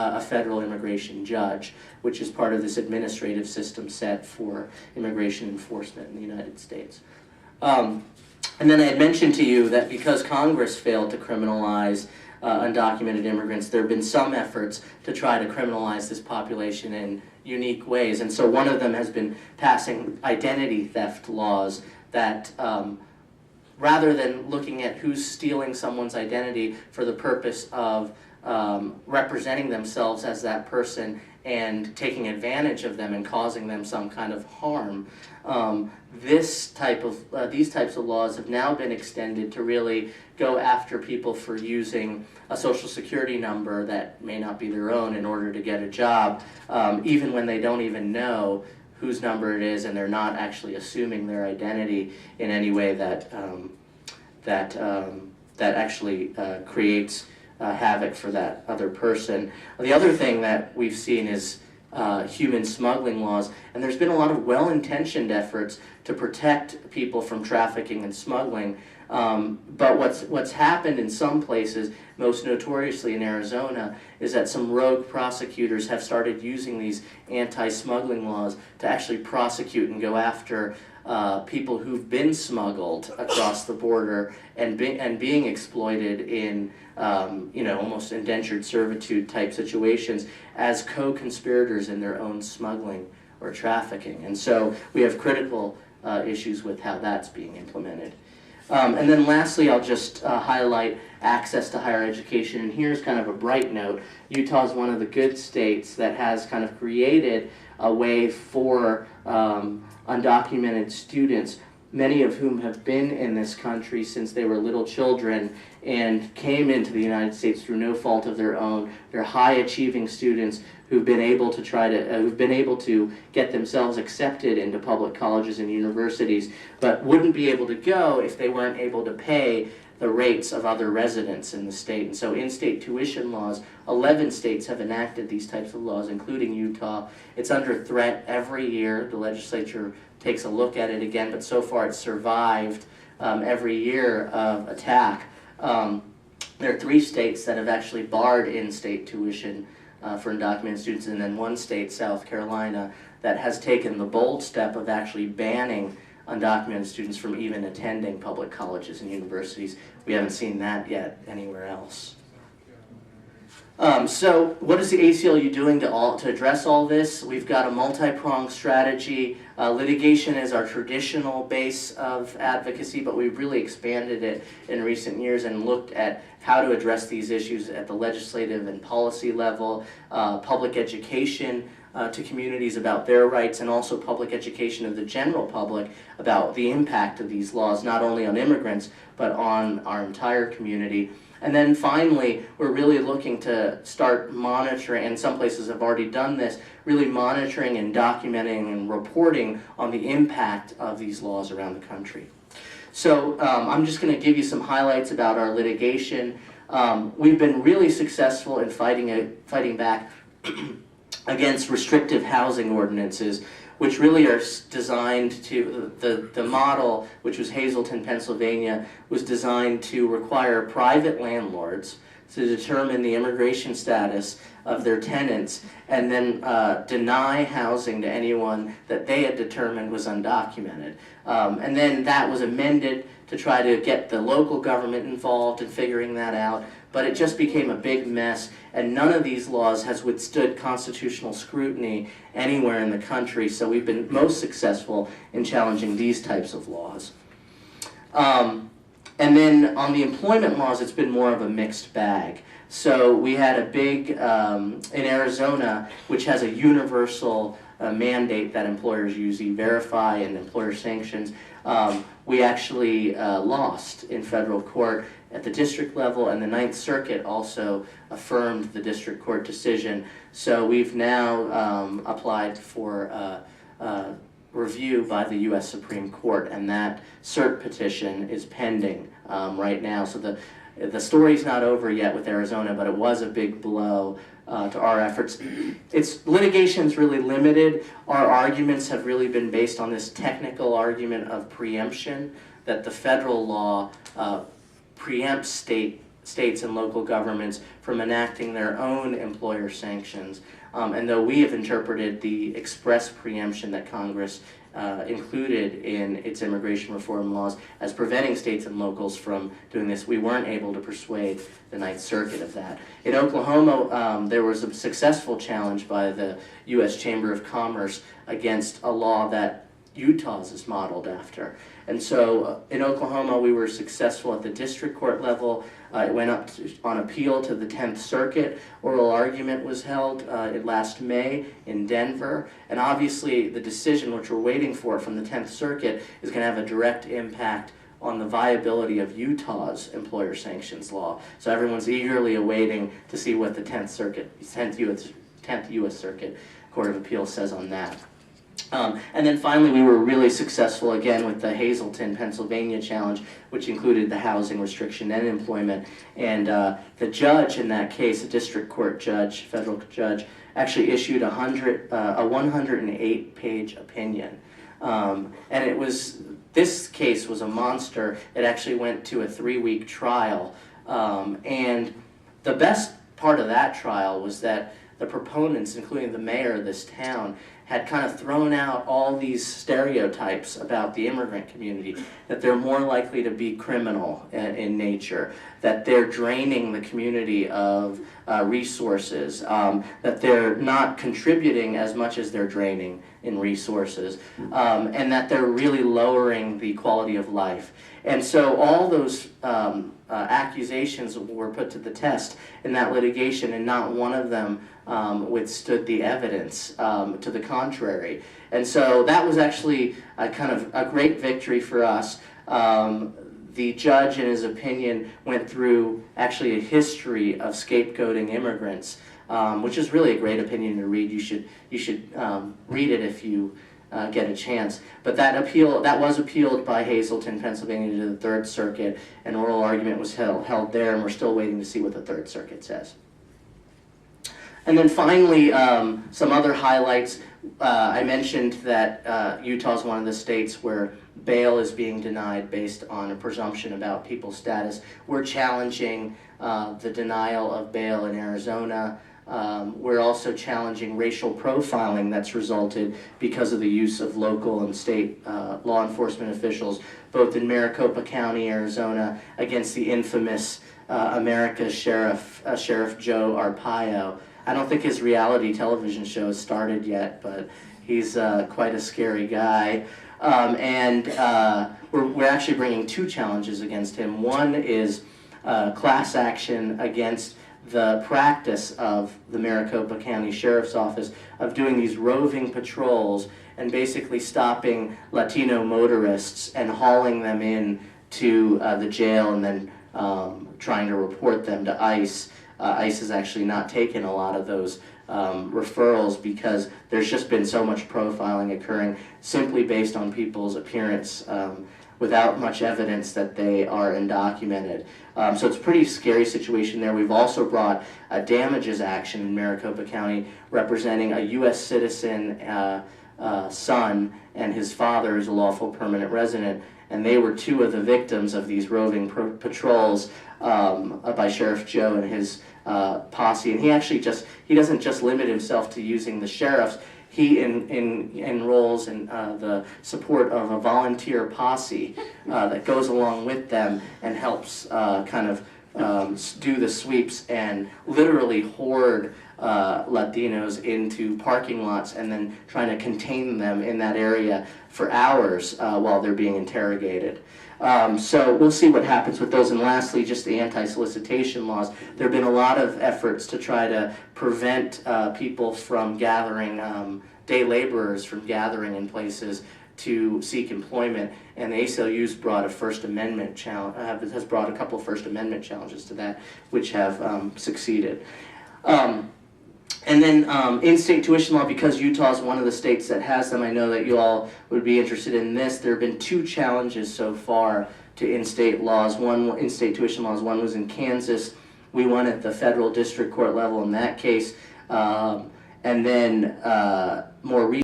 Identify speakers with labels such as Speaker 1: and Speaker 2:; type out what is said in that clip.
Speaker 1: a federal immigration judge, which is part of this administrative system set for immigration enforcement in the United States. And then I had mentioned to you that because Congress failed to criminalize undocumented immigrants, there have been some efforts to try to criminalize this population in unique ways. And so one of them has been passing identity theft laws that rather than looking at who's stealing someone's identity for the purpose of representing themselves as that person and taking advantage of them and causing them some kind of harm, these types of laws have now been extended to really go after people for using a social security number that may not be their own in order to get a job, even when they don't even know whose number it is and they're not actually assuming their identity in any way that actually creates havoc for that other person. The other thing that we've seen is human smuggling laws, and there's been a lot of well-intentioned efforts to protect people from trafficking and smuggling. But what's happened in some places, most notoriously in Arizona, is that some rogue prosecutors have started using these anti-smuggling laws to actually prosecute and go after people who've been smuggled across the border and being exploited in almost indentured servitude type situations as co-conspirators in their own smuggling or trafficking. And so we have critical issues with how that's being implemented. And then lastly, I'll just highlight access to higher education. And here's kind of a bright note. Utah is one of the good states that has kind of created a way for undocumented students, many of whom have been in this country since they were little children and came into the United States through no fault of their own. They're high-achieving students who've been able to get themselves accepted into public colleges and universities, but wouldn't be able to go if they weren't able to pay the rates of other residents in the state. And so in-state tuition laws, 11 states have enacted these types of laws, including Utah. It's under threat every year. The legislature takes a look at it again, but so far it's survived every year of attack. There are 3 states that have actually barred in-state tuition for undocumented students, and then 1 state, South Carolina, that has taken the bold step of actually banning undocumented students from even attending public colleges and universities. We haven't seen that yet anywhere else. So what is the ACLU doing to address all this? We've got a multi-pronged strategy. Litigation is our traditional base of advocacy, but we've really expanded it in recent years and looked at how to address these issues at the legislative and policy level, public education to communities about their rights, and also public education of the general public about the impact of these laws, not only on immigrants, but on our entire community. And then finally, we're really looking to start monitoring, and some places have already done this, really monitoring and documenting and reporting on the impact of these laws around the country. So I'm just going to give you some highlights about our litigation. We've been really successful in fighting back against restrictive housing ordinances, which really are designed to, the model, which was Hazleton, Pennsylvania, was designed to require private landlords to determine the immigration status of their tenants and then deny housing to anyone that they had determined was undocumented. And then that was amended to try to get the local government involved in figuring that out, but it just became a big mess, and none of these laws has withstood constitutional scrutiny anywhere in the country, so we've been most successful in challenging these types of laws. And then on the employment laws, it's been more of a mixed bag. So we had a big, in Arizona, which has a universal mandate that employers use E-Verify and employer sanctions. We actually lost in federal court at the district level, and the Ninth Circuit also affirmed the district court decision. So we've now applied for review by the U.S. Supreme Court, and that cert petition is pending right now. So the story's not over yet with Arizona, but it was a big blow to our efforts. Litigation's really limited. Our arguments have really been based on this technical argument of preemption, that the federal law preempts state states and local governments from enacting their own employer sanctions. And though we have interpreted the express preemption that Congress included in its immigration reform laws as preventing states and locals from doing this, we weren't able to persuade the Ninth Circuit of that. In Oklahoma, there was a successful challenge by the U.S. Chamber of Commerce against a law that Utah's is modeled after. And so in Oklahoma, we were successful at the district court level. It went up on appeal to the 10th Circuit. Oral argument was held last May in Denver. And obviously, the decision, which we're waiting for from the 10th Circuit, is going to have a direct impact on the viability of Utah's employer sanctions law. So everyone's eagerly awaiting to see what the 10th U.S. Circuit Court of Appeals says on that. And then finally, we were really successful again with the Hazleton, Pennsylvania challenge, which included the housing restriction and employment. And the judge in that case, a district court judge, federal judge, actually issued a 108-page opinion. And this case was a monster. It actually went to a 3-week trial. And the best part of that trial was that the proponents, including the mayor of this town, had kind of thrown out all these stereotypes about the immigrant community, that they're more likely to be criminal in nature, that they're draining the community of resources, that they're not contributing as much as they're draining in resources, and that they're really lowering the quality of life. And so all those accusations were put to the test in that litigation, and not one of them withstood the evidence to the contrary. And so that was actually kind of a great victory for us. The judge, in his opinion, went through actually a history of scapegoating immigrants, which is really a great opinion to read. You should read it if you get a chance. But that was appealed by Hazleton, Pennsylvania, to the Third Circuit. An oral argument was held there, and we're still waiting to see what the Third Circuit says. And then finally, some other highlights. I mentioned that Utah is one of the states where bail is being denied based on a presumption about people's status. We're challenging the denial of bail in Arizona. We're also challenging racial profiling that's resulted because of the use of local and state law enforcement officials, both in Maricopa County, Arizona, against the infamous America's Sheriff Joe Arpaio. I don't think his reality television show has started yet, but he's quite a scary guy. We're actually bringing 2 challenges against him. One is class action against the practice of the Maricopa County Sheriff's Office of doing these roving patrols and basically stopping Latino motorists and hauling them in to the jail and then trying to report them to ICE. ICE has actually not taken a lot of those referrals because there's just been so much profiling occurring simply based on people's appearance without much evidence that they are undocumented. So it's a pretty scary situation there. We've also brought a damages action in Maricopa County representing a U.S. citizen son and his father is a lawful permanent resident, and they were 2 of the victims of these roving patrols by Sheriff Joe and his posse. And he doesn't just limit himself to using the sheriffs. He enrolls in the support of a volunteer posse that goes along with them and helps do the sweeps and literally hoard Latinos into parking lots and then trying to contain them in that area for hours while they're being interrogated. So we'll see what happens with those. And lastly, just the anti-solicitation laws. There have been a lot of efforts to try to prevent people from gathering, day laborers from gathering in places to seek employment, and the ACLU's brought a First Amendment challenge, has brought a couple of First Amendment challenges to that, which have succeeded. And then in-state tuition law, because Utah is one of the states that has them, I know that you all would be interested in this. There have been 2 challenges so far to in-state laws. One, in-state tuition laws, one was in Kansas. We won at the federal district court level in that case. And then more recently,